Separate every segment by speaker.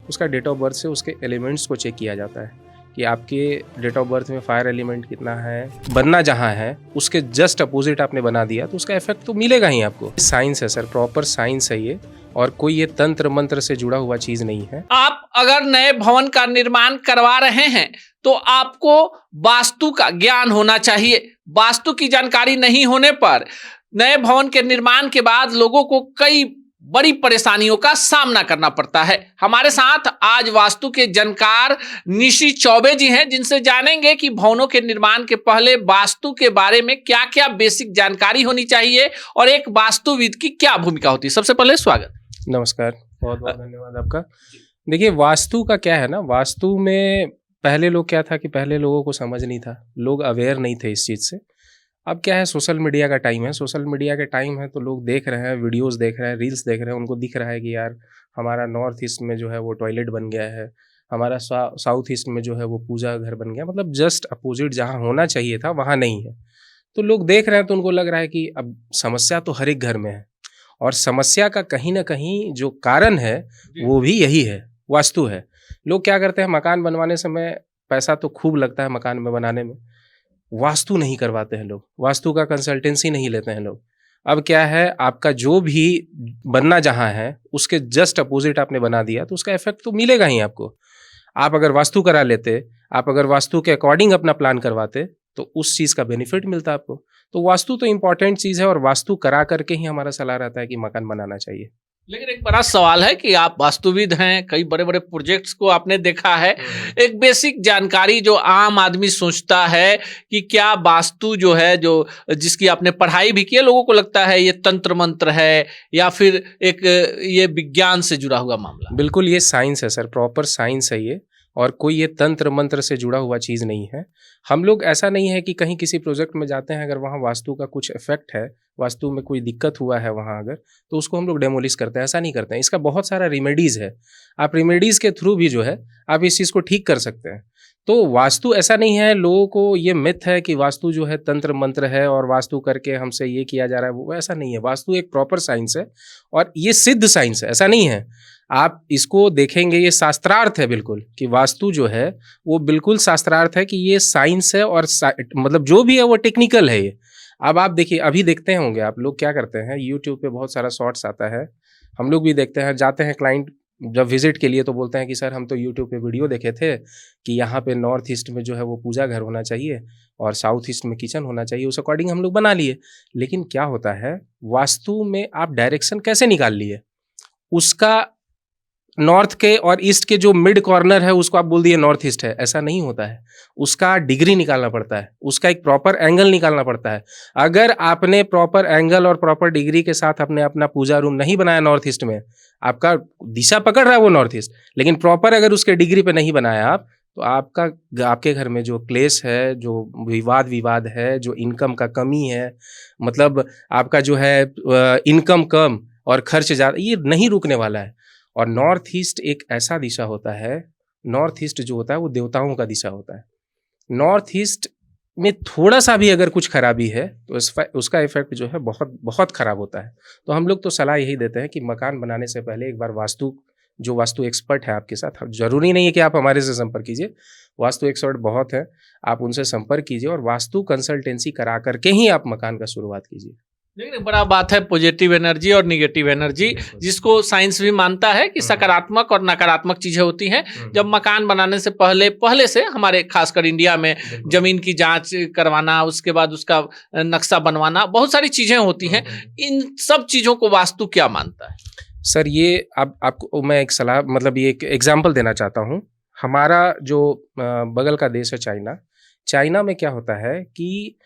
Speaker 1: उसका date of birth से उसके एलिमेंट्स को चेक किया जाता है कि आपके डेट ऑफ बर्थ में फायर एलिमेंट कितना है, बनना जहाँ है उसके जस्ट अपोजिट आपने बना दिया तो उसका इफेक्ट तो मिलेगा ही आपको। साइंस है सर, प्रॉपर साइंस है ये, और कोई ये तंत्र मंत्र से जुड़ा हुआ चीज नहीं है।
Speaker 2: आप अगर नए भवन का निर्माण करवा रहे हैं तो आपको वास्तु का ज्ञान होना चाहिए। वास्तु की जानकारी नहीं होने पर नए भवन के निर्माण के बाद लोगों को कई बड़ी परेशानियों का सामना करना पड़ता है। हमारे साथ आज वास्तु के जानकार निशी चौबे जी हैं, जिनसे जानेंगे कि भवनों के निर्माण के पहले वास्तु के बारे में क्या क्या बेसिक जानकारी होनी चाहिए और एक वास्तुविद की क्या भूमिका होती है। सबसे पहले स्वागत।
Speaker 1: नमस्कार, बहुत बहुत धन्यवाद आपका। देखिए, वास्तु का क्या है ना, वास्तु में पहले लोग क्या था कि पहले लोगों को समझ नहीं था, लोग अवेयर नहीं थे इस चीज़ से। अब क्या है, सोशल मीडिया का टाइम है, सोशल मीडिया के टाइम है तो लोग देख रहे हैं, वीडियोस देख रहे हैं, रील्स देख रहे हैं, उनको दिख रहा है कि यार हमारा नॉर्थ ईस्ट में जो है वो टॉयलेट बन गया है, हमारा साउथ ईस्ट में जो है वो पूजा घर बन गया, मतलब जस्ट अपोजिट जहाँ होना चाहिए था वहाँ नहीं है। तो लोग देख रहे हैं तो उनको लग रहा है कि अब समस्या तो हर एक घर में है, और समस्या का कहीं ना कहीं जो कारण है वो भी यही है, वास्तु है। लोग क्या करते हैं, मकान बनवाने समय पैसा तो खूब लगता है मकान में बनाने में, वास्तु नहीं करवाते हैं लोग, वास्तु का कंसल्टेंसी नहीं लेते हैं लोग। अब क्या है, आपका जो भी बनना जहाँ है उसके जस्ट अपोजिट आपने बना दिया तो उसका इफेक्ट तो मिलेगा ही आपको। आप अगर वास्तु करा लेते, आप अगर वास्तु के अकॉर्डिंग अपना प्लान करवाते तो उस चीज़ का बेनिफिट मिलता आपको। तो वास्तु तो इम्पॉर्टेंट चीज़ है, और वास्तु करा करके ही हमारा सलाह रहता है कि मकान बनाना चाहिए।
Speaker 2: लेकिन एक बड़ा सवाल है कि आप वास्तुविद हैं, कई बड़े बड़े प्रोजेक्ट्स को आपने देखा है, एक बेसिक जानकारी जो आम आदमी सोचता है कि क्या वास्तु जो है, जो जिसकी आपने पढ़ाई भी की है, लोगों को लगता है ये तंत्र मंत्र है या फिर एक ये विज्ञान से जुड़ा हुआ मामला।
Speaker 1: बिल्कुल, ये साइंस है सर, प्रॉपर साइंस है ये, और कोई ये तंत्र मंत्र से जुड़ा हुआ चीज़ नहीं है। हम लोग ऐसा नहीं है कि कहीं किसी प्रोजेक्ट में जाते हैं, अगर वहाँ वास्तु का कुछ इफेक्ट है, वास्तु में कोई दिक्कत हुआ है वहाँ अगर, तो उसको हम लोग डेमोलिश करते हैं, ऐसा नहीं करते हैं। इसका बहुत सारा रेमेडीज़ है, आप रेमेडीज़ के थ्रू भी जो है आप इस चीज़ को ठीक कर सकते हैं। तो वास्तु ऐसा नहीं है, लोगों को ये मिथ है कि वास्तु जो है तंत्र मंत्र है और वास्तु करके हमसे ये किया जा रहा है, वो ऐसा नहीं है। वास्तु एक प्रॉपर साइंस है और ये सिद्ध साइंस है, ऐसा नहीं है। आप इसको देखेंगे, ये शास्त्रार्थ है बिल्कुल, कि वास्तु जो है वो बिल्कुल शास्त्रार्थ है, कि ये साइंस है, और मतलब जो भी है वो टेक्निकल है ये। अब आप देखिए, अभी देखते होंगे आप लोग क्या करते हैं, यूट्यूब पे बहुत सारा शॉर्ट्स आता है, हम लोग भी देखते हैं, जाते हैं क्लाइंट जब विजिट के लिए तो बोलते हैं कि सर हम तो यूट्यूब पे वीडियो देखे थे कि यहाँ पे नॉर्थ ईस्ट में जो है वो पूजा घर होना चाहिए और साउथ ईस्ट में किचन होना चाहिए, उस अकॉर्डिंग हम लोग बना लिए। लेकिन क्या होता है, वास्तु में आप डायरेक्शन कैसे निकाल लिए, उसका नॉर्थ के और ईस्ट के जो मिड कॉर्नर है उसको आप बोल दिए नॉर्थ ईस्ट है, ऐसा नहीं होता है। उसका डिग्री निकालना पड़ता है, उसका एक प्रॉपर एंगल निकालना पड़ता है। अगर आपने प्रॉपर एंगल और प्रॉपर डिग्री के साथ अपने अपना पूजा रूम नहीं बनाया नॉर्थ ईस्ट में, आपका दिशा पकड़ रहा है वो नॉर्थ ईस्ट, लेकिन प्रॉपर अगर उसके डिग्री पे नहीं बनाया आप, तो आपके घर में जो क्लेश है, जो विवाद है, जो इनकम का कमी है, मतलब आपका जो है इनकम कम और खर्च ज़्यादा, ये नहीं रुकने वाला है। और नॉर्थ ईस्ट एक ऐसा दिशा होता है, नॉर्थ ईस्ट जो होता है वो देवताओं का दिशा होता है। नॉर्थ ईस्ट में थोड़ा सा भी अगर कुछ खराबी है तो उसका इफेक्ट जो है बहुत बहुत खराब होता है। तो हम लोग तो सलाह यही देते हैं कि मकान बनाने से पहले एक बार वास्तु एक्सपर्ट है आपके साथ, जरूरी नहीं है कि आप हमारे से संपर्क कीजिए, वास्तु एक्सपर्ट बहुत है, आप उनसे संपर्क कीजिए और वास्तु कंसल्टेंसी करा करके ही आप मकान का शुरुआत कीजिए।
Speaker 2: लेकिन बड़ा बात है पॉजिटिव एनर्जी और निगेटिव एनर्जी, जिसको साइंस भी मानता है कि सकारात्मक और नकारात्मक चीजें होती हैं। जब मकान बनाने से पहले से हमारे खासकर इंडिया में जमीन की जांच करवाना, उसके बाद उसका नक्शा बनवाना, बहुत सारी चीजें होती हैं। इन सब चीजों को वास्तु क्या मानता है?
Speaker 1: सर ये आपको मैं एक सलाह, मतलब ये एक एग्जाम्पल देना चाहता हूँ। हमारा जो बगल का देश है चाइना में क्या होता है कि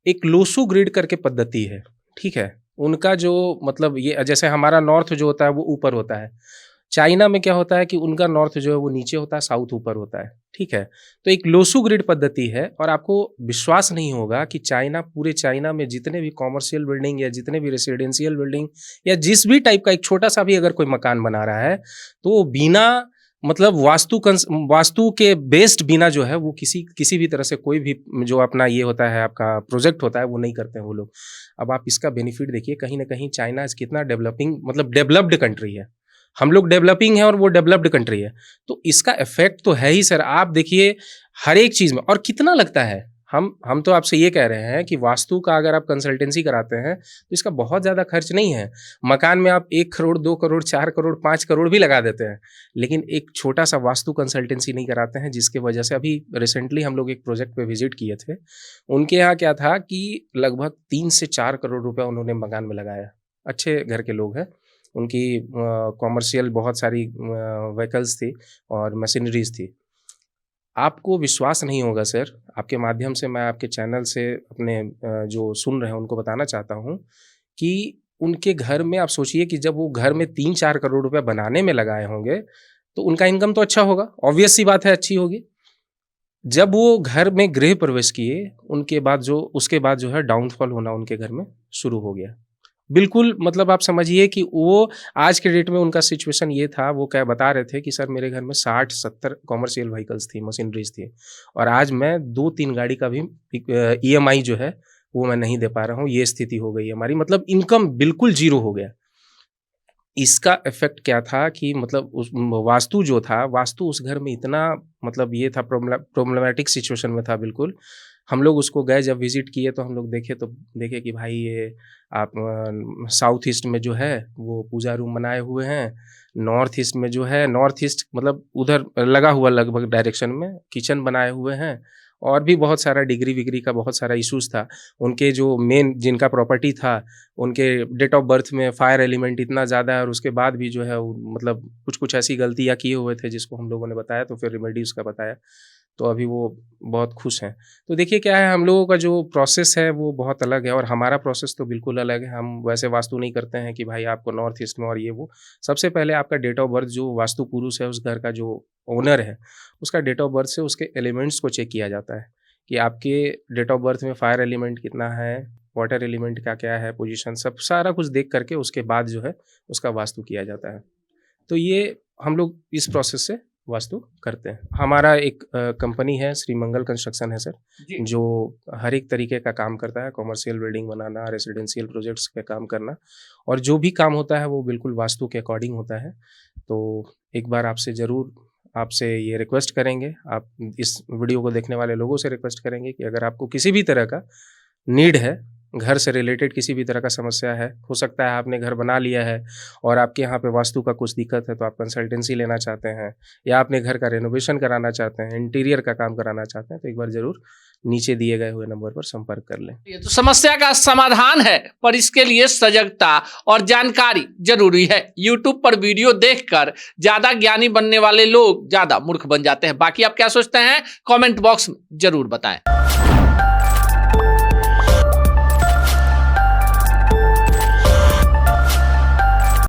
Speaker 1: एक लोसू ग्रिड करके पद्धति है, ठीक है। उनका जो मतलब ये जैसे हमारा नॉर्थ जो होता है वो ऊपर होता है, चाइना में क्या होता है कि उनका नॉर्थ जो है वो नीचे होता है, साउथ ऊपर होता है, ठीक है। तो एक लोसू ग्रिड पद्धति है, और आपको विश्वास नहीं होगा कि पूरे चाइना में जितने भी कॉमर्शियल बिल्डिंग या जितने भी रेसिडेंशियल बिल्डिंग या जिस भी टाइप का एक छोटा सा भी अगर कोई मकान बना रहा है तो बिना मतलब वास्तु के बेस्ड बिना जो है वो किसी भी तरह से कोई भी जो अपना ये होता है आपका प्रोजेक्ट होता है वो नहीं करते हैं वो लोग। अब आप इसका बेनिफिट देखिए, कहीं ना कहीं चाइना कितना डेवलप्ड कंट्री है। हम लोग डेवलपिंग है और वो डेवलप्ड कंट्री है, तो इसका इफेक्ट तो है ही सर। आप देखिए हर एक चीज़ में, और कितना लगता है। हम तो आपसे ये कह रहे हैं कि वास्तु का अगर आप कंसल्टेंसी कराते हैं तो इसका बहुत ज़्यादा खर्च नहीं है। मकान में आप 1 करोड़, 2 करोड़, 4 करोड़, 5 करोड़ भी लगा देते हैं, लेकिन एक छोटा सा वास्तु कंसल्टेंसी नहीं कराते हैं, जिसके वजह से अभी रिसेंटली हम लोग एक प्रोजेक्ट पे विजिट किए थे। उनके यहाँ क्या था कि लगभग 3 से 4 करोड़ रुपए उन्होंने मकान में लगाया। अच्छे घर के लोग हैं, उनकी कॉमर्शियल बहुत सारी व्हीकल्स थी और मशीनरीज थी। आपको विश्वास नहीं होगा सर, आपके माध्यम से मैं आपके चैनल से अपने जो सुन रहे हैं उनको बताना चाहता हूँ कि उनके घर में आप सोचिए कि जब वो घर में 3-4 करोड़ रुपए बनाने में लगाए होंगे तो उनका इनकम तो अच्छा होगा, ऑब्वियस सी बात है, अच्छी होगी। जब वो घर में गृह प्रवेश किए उसके बाद जो है डाउनफॉल होना उनके घर में शुरू हो गया। बिल्कुल, मतलब आप समझिए कि वो आज के डेट में उनका सिचुएशन ये था, वो क्या बता रहे थे कि सर मेरे घर में 60-70 कॉमर्शियल व्हीकल्स थी, मशीनरीज थी, और आज मैं 2-3 गाड़ी का भी ईएमआई जो है वो मैं नहीं दे पा रहा हूँ। ये स्थिति हो गई है हमारी, मतलब इनकम बिल्कुल जीरो हो गया। इसका इफेक्ट क्या था कि मतलब उस वास्तु उस घर में इतना, मतलब ये था, प्रॉब्लमेटिक सिचुएशन में था बिल्कुल। हम लोग उसको गए, जब विजिट किए तो हम लोग देखे कि भाई ये आप साउथ ईस्ट में जो है वो पूजा रूम बनाए हुए हैं, नॉर्थ ईस्ट मतलब उधर लगा हुआ लगभग डायरेक्शन में किचन बनाए हुए हैं, और भी बहुत सारा डिग्री विग्री का बहुत सारा इश्यूज था। उनके जो मेन जिनका प्रॉपर्टी था, उनके डेट ऑफ बर्थ में फायर एलिमेंट इतना ज़्यादा है, और उसके बाद भी जो है मतलब कुछ ऐसी गलतियाँ किए हुए थे जिसको हम लोगों ने बताया, तो फिर रेमेडी उसका बताया, तो अभी वो बहुत खुश हैं। तो देखिए क्या है, हम लोगों का जो प्रोसेस है वो बहुत अलग है, और हमारा प्रोसेस तो बिल्कुल अलग है। हम वैसे वास्तु नहीं करते हैं कि भाई आपको नॉर्थ ईस्ट में और ये वो। सबसे पहले आपका डेट ऑफ बर्थ, जो वास्तु पुरुष है उस घर का जो ओनर है, उसका डेट ऑफ बर्थ से उसके एलिमेंट्स को चेक किया जाता है कि आपके डेट ऑफ बर्थ में फायर एलिमेंट कितना है, वाटर एलिमेंट का क्या है पोजीशन, सब सारा कुछ देख करके उसके बाद जो है उसका वास्तु किया जाता है। तो ये हम लोग इस प्रोसेस से वास्तु करते हैं। हमारा एक कंपनी है, श्री मंगल कंस्ट्रक्शन है सर, जो हर एक तरीके का काम करता है, कॉमर्शियल बिल्डिंग बनाना, रेसिडेंशियल प्रोजेक्ट्स पे काम करना, और जो भी काम होता है वो बिल्कुल वास्तु के अकॉर्डिंग होता है। तो एक बार आपसे ये रिक्वेस्ट करेंगे, आप इस वीडियो को देखने वाले लोगों से रिक्वेस्ट करेंगे कि अगर आपको किसी भी तरह का नीड है, घर से रिलेटेड किसी भी तरह का समस्या है, हो सकता है आपने घर बना लिया है और आपके यहाँ पे वास्तु का कुछ दिक्कत है, तो आप कंसल्टेंसी लेना चाहते हैं, या आपने घर का रेनोवेशन कराना चाहते हैं, इंटीरियर का काम कराना चाहते हैं, तो एक बार जरूर नीचे दिए गए हुए नंबर पर संपर्क कर लें।
Speaker 2: ये तो समस्या का समाधान है, पर इसके लिए सजगता और जानकारी जरूरी है। YouTube पर वीडियो देखकर ज्यादा ज्ञानी बनने वाले लोग ज्यादा मूर्ख बन जाते हैं। बाकी आप क्या सोचते हैं, कमेंट बॉक्स में जरूर बताएं।